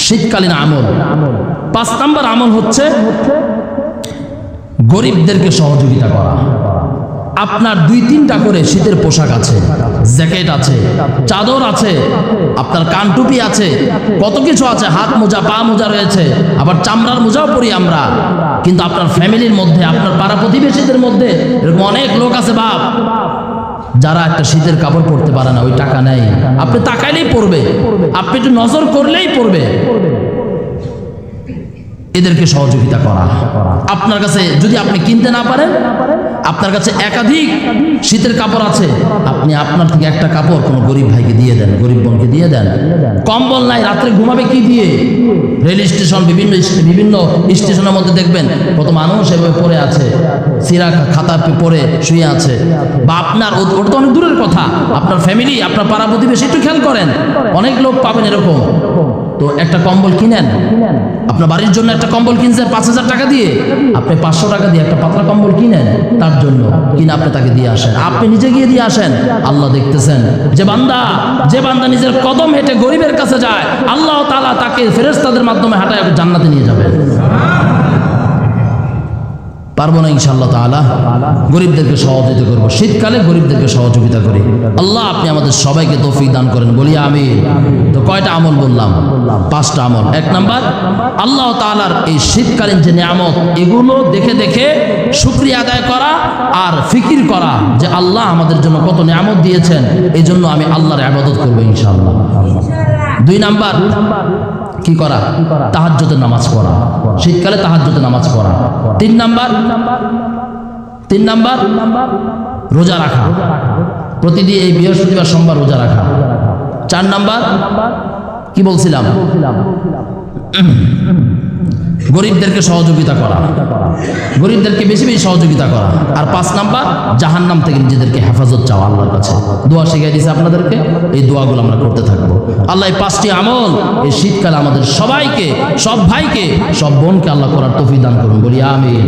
শীতকালীন আমল। 5 নম্বর আমল হচ্ছে গরিবদেরকে সহযোগিতা করা। আপনার 2-3টা করে শীতের পোশাক আছে, জ্যাকেট আছে, চাদর আছে, আপনার কানটুপি আছে, কত কিছু আছে, হাত মোজা, পা মোজা রয়েছে, আবার চামড়ার মোজাও পরি আমরা। কিন্তু আপনার ফ্যামিলির মধ্যে, আপনার পাড়া প্রতিবেশীদের মধ্যে এরকম অনেক লোক আছে বাপ, যারা একটা শীতের কাপড় পরতে পারে না, ওই টাকা নেই। আপনি তাকাইলেই পরবে, আপনি একটু নজর করলেই পরবে। এদেরকে সহযোগিতা করা। আপনার কাছে যদি আপনি কিনতে না পারেন, আপনার কাছে একাধিক শীতের কাপড় আছে, আপনি আপনার থেকে একটা কাপড় কোনো গরিব ভাইকে দিয়ে দেন, গরিব বোনকে দিয়ে দেন। কম্বল নাই, রাত্রে ঘুমাবে কি দিয়ে? রেল স্টেশন, বিভিন্ন স্টেশনের মধ্যে দেখবেন কত মানুষ এভাবে পড়ে আছে, সিরা খাতা পরে শুয়ে আছে। বা আপনার, ওটা তো অনেক দূরের কথা, আপনার ফ্যামিলি, আপনার পাড়া প্রতিবেশী, একটু খেয়াল করেন, অনেক লোক পাবেন এরকম। তো একটা কম্বল কিনেন, আপনার বাড়ির জন্য একটা কম্বল কিনছেন 5000 টাকা দিয়ে, আপনি 500 টাকা দিয়ে একটা পাতলা কম্বল কিনেন তার জন্য, কিনে আপনি তাকে দিয়ে আসেন, আপনি নিজে গিয়ে দিয়ে আসেন। আল্লাহ দেখতেছেন, যে বান্দা নিজের কদম হেঁটে গরিবের কাছে যায়, আল্লাহ তাআলা তাকে ফেরেশতাদের মাধ্যমে হাঁটায় জান্নাতে নিয়ে যাবেন। পারবো না ইনশাআল্লাহ তাআলা, গরিবদেরকে সহযোগিতা করবো, শীতকালে গরিবদেরকে সহযোগিতা করি। আল্লাহ আপনি আমাদের সবাইকে তৌফিক দান করেন, বলি আমিন। তো কয়টা আমল বললাম? 5টা আমল। 1 নাম্বার, আল্লাহ তাআলার এই শীতকালীন যে নিয়ামত, এগুলো দেখে দেখে শুকরিয়া আদায় করা আর ফিকির করা যে আল্লাহ আমাদের জন্য কত নিয়ামত দিয়েছেন, এই জন্য আমি আল্লাহর ইবাদত করবো ইনশাআল্লাহ। 2 নাম্বার, কি করা? তাহাজ্জুদের নামাজ পড়া, শীতকালে তাহাজ্জুদের নামাজ পড়া। 3 নাম্বার রোজা রাখা, প্রতিদিন এই বৃহস্পতিবার সোমবার রোজা রাখা। 4 নাম্বার কি বলছিলাম? গরিবদেরকে সহযোগিতা করা, গরিবদেরকে বেশি বেশি সহযোগিতা করা। আর 5 নাম্বার, জাহান্নাম থেকে নিজেদেরকে হেফাজত চাওয়া আল্লাহর কাছে। দোয়া শিখিয়ে দিয়েছে আপনাদেরকে, এই দোয়াগুলো আমরা করতে থাকবো। আল্লাহ এই 5টি আমল এই শীতকালে আমাদের সবাইকে, সব ভাইকে, সব বোনকে আল্লাহ করার তৌফিক দান করুন, বলি আমিন।